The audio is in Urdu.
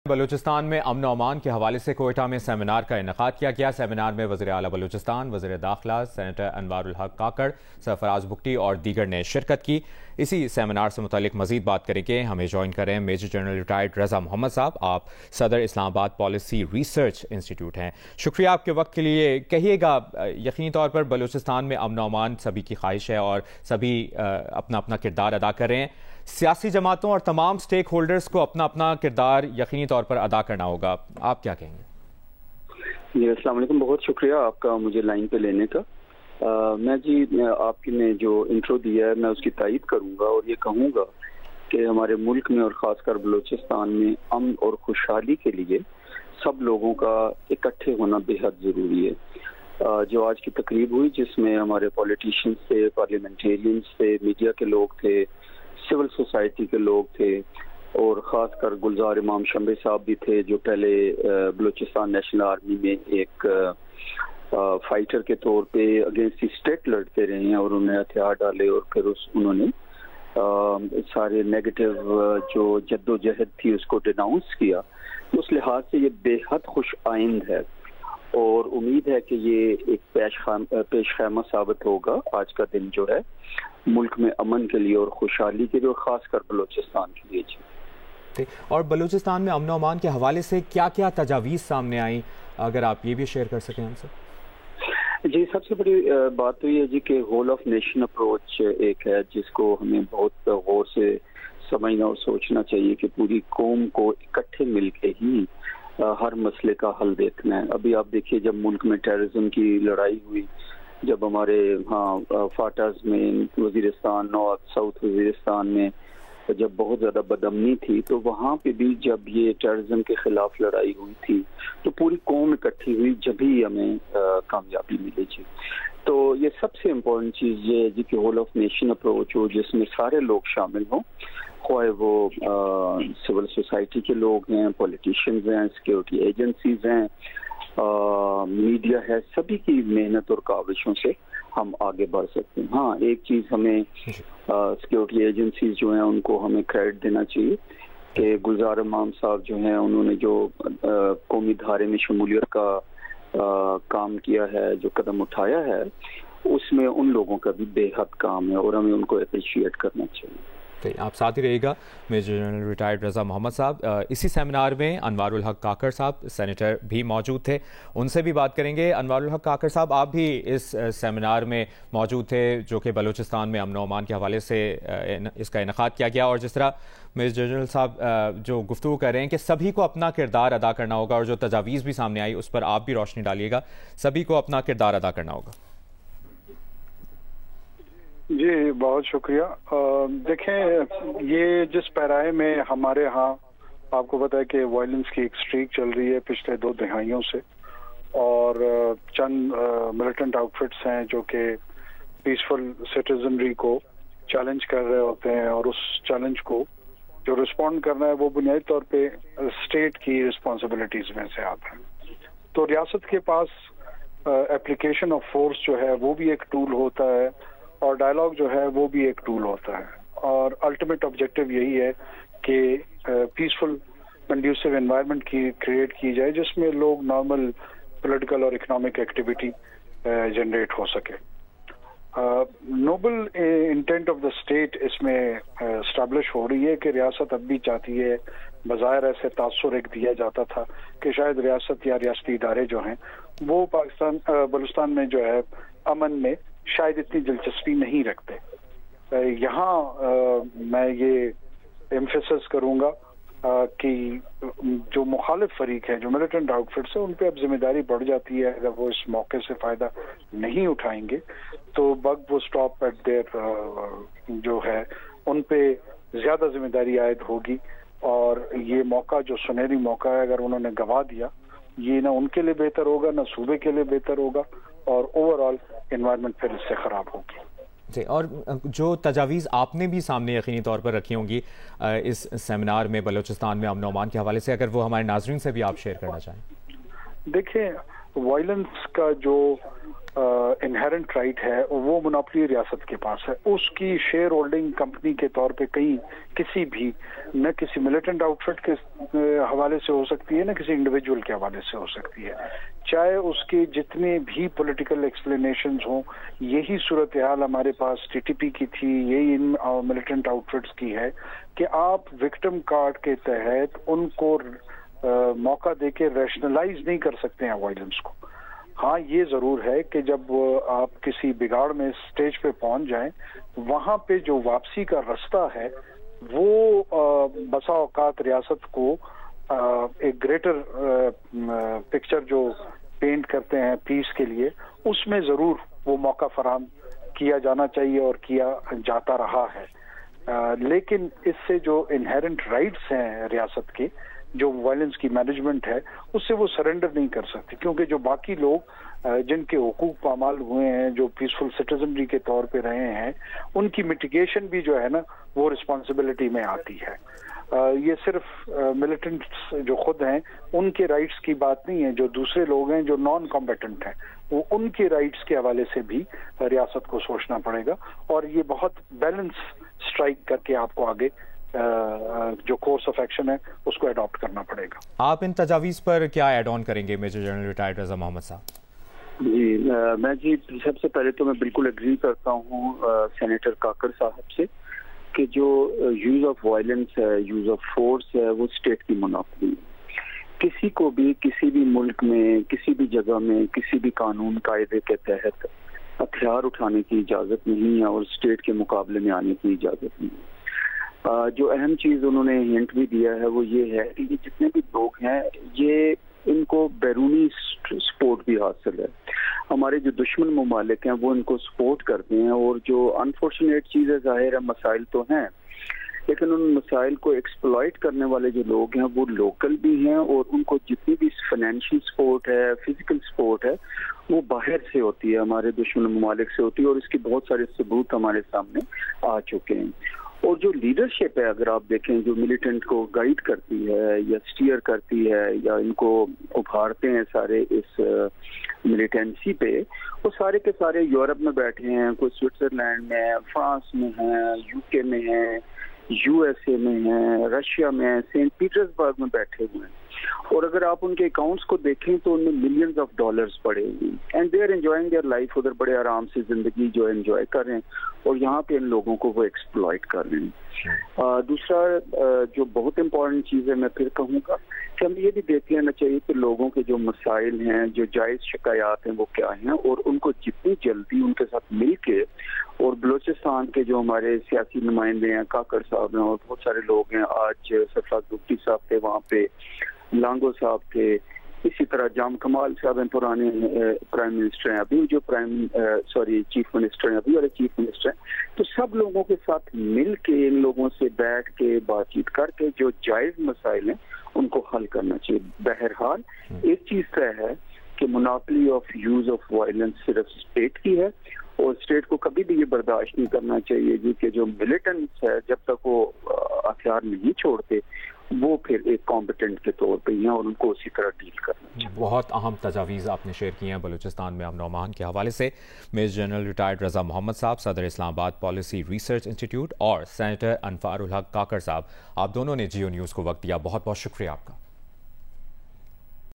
بلوچستان میں امن و امان کے حوالے سے کوئٹہ میں سیمینار کا انعقاد کیا گیا۔ سیمینار میں وزیر اعلیٰ بلوچستان، وزیر داخلہ، سینیٹر انوار الحق کاکڑ، سرفراز بگٹی اور دیگر نے شرکت کی۔ اسی سیمینار سے متعلق مزید بات کریں گے، ہمیں جوائن کریں میجر جنرل ریٹائرڈ رضا محمد صاحب، آپ صدر اسلام آباد پالیسی ریسرچ انسٹیٹیوٹ ہیں۔ شکریہ آپ کے وقت کے لیے۔ کہیے گا، یقینی طور پر بلوچستان میں امن و امان سبھی کی خواہش ہے اور سبھی اپنا اپنا کردار ادا کر رہے ہیں۔ سیاسی جماعتوں اور تمام سٹیک ہولڈرز کو اپنا اپنا کردار یقینی طور پر ادا کرنا ہوگا، آپ کیا کہیں گے؟ جی السلام علیکم، بہت شکریہ آپ کا مجھے لائن پہ لینے کا۔ میں آپ کی نے جو انٹرو دیا ہے میں اس کی تائید کروں گا اور یہ کہوں گا کہ ہمارے ملک میں اور خاص کر بلوچستان میں امن اور خوشحالی کے لیے سب لوگوں کا اکٹھے ہونا بے حد ضروری ہے۔ جو آج کی تقریب ہوئی جس میں ہمارے پولیٹیشینز تھے، پارلیمنٹیرینز تھے، میڈیا کے لوگ تھے، سول سوسائٹی کے لوگ تھے اور خاص کر گلزار امام شمبے صاحب بھی تھے جو پہلے بلوچستان نیشنل آرمی میں ایک فائٹر کے طور پہ اگینسٹ دی اسٹیٹ لڑتے رہے ہیں اور انہوں نے ہتھیار ڈالے اور پھر انہوں نے سارے نیگیٹو جو جد و جہد تھی اس کو ڈیناؤنس کیا۔ اس لحاظ سے یہ بے حد خوش آئند ہے اور امید ہے کہ یہ ایک پیش خیمہ ثابت ہوگا آج کا دن جو ہے ملک میں امن کے لیے اور خوشحالی کے لیے اور خاص کر بلوچستان کے لیے۔ جی، اور بلوچستان میں امن و امان کے حوالے سے کیا کیا تجاویز سامنے آئیں، اگر آپ یہ بھی شیئر کر سکیں ہم سے؟ جی، سب سے بڑی بات تو یہ ہے جی کہ ہول آف نیشن اپروچ ایک ہے جس کو ہمیں بہت غور سے سمجھنا اور سوچنا چاہیے کہ پوری قوم کو اکٹھے مل کے ہی ہر مسئلے کا حل دیکھنا ہے۔ ابھی آپ دیکھیے جب ملک میں ٹیررزم کی لڑائی ہوئی، جب ہمارے فاٹاز میں وزیرستان، نارتھ ساؤتھ وزیرستان میں جب بہت زیادہ بدامنی تھی تو وہاں پہ بھی جب یہ ٹیررزم کے خلاف لڑائی ہوئی تھی تو پوری قوم اکٹھی ہوئی، جب ہی ہمیں کامیابی ملے جی۔ تو یہ سب سے امپورٹنٹ چیز یہ ہے جی کہ ہول آف نیشن اپروچ ہو جس میں سارے لوگ شامل ہوں، خواہ وہ سول سوسائٹی کے لوگ ہیں، پولیٹیشینز ہیں، سیکیورٹی ایجنسیز ہیں، میڈیا ہے، سبھی کی محنت اور کاوشوں سے ہم آگے بڑھ سکتے ہیں۔ ہاں، ایک چیز ہمیں سیکیورٹی ایجنسیز جو ہیں ان کو ہمیں کریڈٹ دینا چاہیے کہ گلزار امام صاحب جو ہیں انہوں نے جو قومی دھارے میں شمولیت کا کام کیا ہے، جو قدم اٹھایا ہے، اس میں ان لوگوں کا بھی بے حد کام ہے اور ہمیں ان کو اپریشیٹ کرنا چاہیے۔ آپ ساتھ ہی رہیے گا میجر جنرل ریٹائرڈ رضا محمد صاحب۔ اسی سیمینار میں انوار الحق کاکڑ صاحب سینیٹر بھی موجود تھے، ان سے بھی بات کریں گے۔ انوار الحق کاکڑ صاحب، آپ بھی اس سیمینار میں موجود تھے جو کہ بلوچستان میں امن و امان کے حوالے سے اس کا انعقاد کیا گیا، اور جس طرح میجر جنرل صاحب جو گفتگو کر رہے ہیں کہ سبھی کو اپنا کردار ادا کرنا ہوگا، اور جو تجاویز بھی سامنے آئی اس پر آپ بھی روشنی ڈالیے گا، سبھی کو اپنا کردار ادا کرنا ہوگا۔ جی بہت شکریہ۔ دیکھیں، یہ جس پیرائے میں ہمارے ہاں آپ کو پتہ ہے کہ وائلنس کی ایک سٹریک چل رہی ہے پچھلے 2 دہائیوں سے، اور چند ملیٹنٹ آؤٹ فٹس ہیں جو کہ پیسفل سٹیزنری کو چیلنج کر رہے ہوتے ہیں، اور اس چیلنج کو جو رسپونڈ کرنا ہے وہ بنیادی طور پہ اسٹیٹ کی رسپانسبلٹیز میں سے آتا ہے۔ تو ریاست کے پاس اپلیکیشن آف فورس جو ہے وہ بھی ایک ٹول ہوتا ہے، اور ڈائلاگ جو ہے وہ بھی ایک ٹول ہوتا ہے، اور الٹیمیٹ آبجیکٹو یہی ہے کہ پیسفل کنڈیوسو انوائرمنٹ کی کریٹ کی جائے جس میں لوگ نارمل پولیٹیکل اور اکنامک ایکٹیویٹی جنریٹ ہو سکے۔ Noble intent of the state اس میں اسٹیبلش ہو رہی ہے کہ ریاست اب بھی چاہتی ہے، بظاہر ایسے تاثر ایک دیا جاتا تھا کہ شاید ریاست یا ریاستی ادارے جو ہیں وہ بلوچستان میں جو ہے امن میں شاید اتنی دلچسپی نہیں رکھتے۔ یہاں میں یہ ایمفیسس کروں گا کہ جو مخالف فریق ہے، جو ملیٹنٹ آؤٹ فٹس ہیں، ان پہ اب ذمہ داری بڑھ جاتی ہے۔ اگر وہ اس موقع سے فائدہ نہیں اٹھائیں گے تو بگ وہ اسٹاپ ایٹ دیر جو ہے ان پہ زیادہ ذمہ داری عائد ہوگی، اور یہ موقع جو سنہری موقع ہے اگر انہوں نے گنوا دیا، یہ نہ ان کے لیے بہتر ہوگا نہ صوبے کے لیے بہتر ہوگا، اور اوور آل انوائرمنٹ پھر اس سے خراب ہوگی۔ جی، اور جو تجاویز آپ نے بھی سامنے یقینی طور پر رکھی ہوں گی اس سیمینار میں بلوچستان میں امن و امان کے حوالے سے، اگر وہ ہمارے ناظرین سے بھی آپ شیئر کرنا چاہیں۔ دیکھیں، وائلنس کا جو انہیرنٹ رائٹ ہے وہ منوپلی ریاست کے پاس ہے. اس کی شیئر ہولڈنگ کمپنی کے طور پہ کہیں کسی بھی نہ کسی ملیٹنٹ آؤٹ فٹ کے حوالے سے ہو سکتی ہے نہ کسی انڈیویجول کے حوالے سے ہو سکتی ہے, چاہے اس کے جتنے بھی پولیٹیکل ایکسپلینیشنز ہوں. یہی صورتحال ہمارے پاس ٹی ٹی پی کی تھی, یہی ان ملیٹنٹ آؤٹ فٹس کی ہے کہ آپ وکٹم کارڈ کے تحت ان کو موقع دے کے ریشنلائز نہیں کر سکتے ہیں وائلنس کو. ہاں یہ ضرور ہے کہ جب آپ کسی بگاڑ میں سٹیج پہ پہنچ جائیں, وہاں پہ جو واپسی کا رستہ ہے وہ بسا اوقات ریاست کو ایک گریٹر پکچر جو پینٹ کرتے ہیں پیس کے لیے, اس میں ضرور وہ موقع فراہم کیا جانا چاہیے اور کیا جاتا رہا ہے. لیکن اس سے جو انہیرنٹ رائٹس ہیں ریاست کے, جو وائلنس کی مینجمنٹ ہے, اس سے وہ سرنڈر نہیں کر سکتی, کیونکہ جو باقی لوگ جن کے حقوق پامال ہوئے ہیں, جو پیسفل سٹیزنری کے طور پہ رہے ہیں, ان کی میٹیگیشن بھی جو ہے نا وہ رسپانسبلٹی میں آتی ہے. یہ صرف ملیٹنٹس جو خود ہیں ان کے رائٹس کی بات نہیں ہے, جو دوسرے لوگ ہیں جو نان کمبیٹنٹ ہیں, وہ ان کے رائٹس کے حوالے سے بھی ریاست کو سوچنا پڑے گا. اور یہ بہت بیلنس سٹرائک کر کے آپ کو آگے جو کورس آف ایکشن ہے اس کو اڈاپٹ کرنا پڑے گا. آپ ان تجاویز پر کیا ایڈ آن کریں گے میجر جنرل ریٹائرڈ رضا محمد صاحب؟ جی میں سب سے پہلے تو میں بالکل اگری کرتا ہوں سینیٹر کاکڑ صاحب سے کہ جو یوز آف وائلنس ہے, یوز آف فورس ہے, وہ اسٹیٹ کی منوپلی ہے. کسی کو بھی کسی بھی ملک میں کسی بھی جگہ میں کسی بھی قانون قاعدے کے تحت ہتھیار اٹھانے کی اجازت نہیں ہے اور اسٹیٹ کے مقابلے میں آنے کی اجازت نہیں ہے. جو اہم چیز انہوں نے ہنٹ بھی دیا ہے وہ یہ ہے کہ یہ جتنے بھی لوگ ہیں یہ ان کو بیرونی سپورٹ بھی حاصل ہے. ہمارے جو دشمن ممالک ہیں وہ ان کو سپورٹ کرتے ہیں, اور جو انفارچونیٹ چیز ہے, ظاہر ہے مسائل تو ہیں, لیکن ان مسائل کو ایکسپلائٹ کرنے والے جو لوگ ہیں وہ لوکل بھی ہیں, اور ان کو جتنی بھی فائنینشیل سپورٹ ہے, فزیکل سپورٹ ہے, وہ باہر سے ہوتی ہے, ہمارے دشمن ممالک سے ہوتی ہے, اور اس کے بہت سارے ثبوت ہمارے سامنے آ چکے ہیں. اور جو لیڈرشپ ہے اگر آپ دیکھیں جو ملیٹنٹ کو گائیڈ کرتی ہے یا سٹیئر کرتی ہے یا ان کو ابھارتے ہیں سارے اس ملیٹنسی پہ, وہ سارے کے سارے یورپ میں بیٹھے ہیں, کوئی سوئٹزرلینڈ میں, فرانس میں ہیں, یو کے میں ہیں, یو ایس اے میں ہیں, رشیا میں ہیں, سینٹ پیٹرز برگ میں بیٹھے ہوئے ہیں. اور اگر آپ ان کے اکاؤنٹس کو دیکھیں تو ان میں ملینز آف ڈالرز پڑے ہوئے ہیں, and they are enjoying their life. ادھر بڑے آرام سے زندگی جو انجوائے کر رہے ہیں, اور یہاں پہ ان لوگوں کو وہ ایکسپلائٹ کر رہے ہیں. دوسرا جو بہت امپورٹنٹ چیز ہے, میں پھر کہوں گا کہ ہمیں یہ بھی دیکھ لینا چاہیے کہ لوگوں کے جو مسائل ہیں, جو جائز شکایات ہیں وہ کیا ہیں, اور ان کو جتنی جلدی ان کے ساتھ مل کے, اور بلوچستان کے جو ہمارے سیاسی نمائندے ہیں, کاکڑ صاحب ہیں اور بہت سارے لوگ ہیں, آج سرفراز بگٹی صاحب تھے وہاں پہ, لانگو صاحب تھے, اسی طرح جام کمال صاحب ہیں پرانے پرائم منسٹر ہیں, ابھی جو چیف منسٹر ہیں, ابھی والے چیف منسٹر ہیں. تو سب لوگوں کے ساتھ مل کے, ان لوگوں سے بیٹھ کے بات چیت کر کے جو جائز مسائل ہیں ان کو حل کرنا چاہیے. بہرحال ایک چیز طے ہے کہ monopoly of use of violence صرف اسٹیٹ کی ہے, اور اسٹیٹ کو کبھی بھی یہ برداشت نہیں کرنا چاہیے جی کہ جو ملیٹنٹس ہے جب تک وہ ہتھیار نہیں چھوڑتے وہ پھر ایک کمپیٹنٹ کے طور پہ ہیں, اور ان کو اسی طرح ڈیل کرنا چاہیے. بہت اہم تجاویز آپ نے شیئر کی ہیں بلوچستان میں امن و امان کے حوالے سے. میجر جنرل ریٹائرڈ رضا محمد صاحب, صدر اسلام آباد پالیسی ریسرچ انسٹیٹیوٹ, اور سینیٹر انوار الحق کاکڑ صاحب, آپ دونوں نے جیو نیوز کو وقت دیا. بہت بہت شکریہ آپ کا.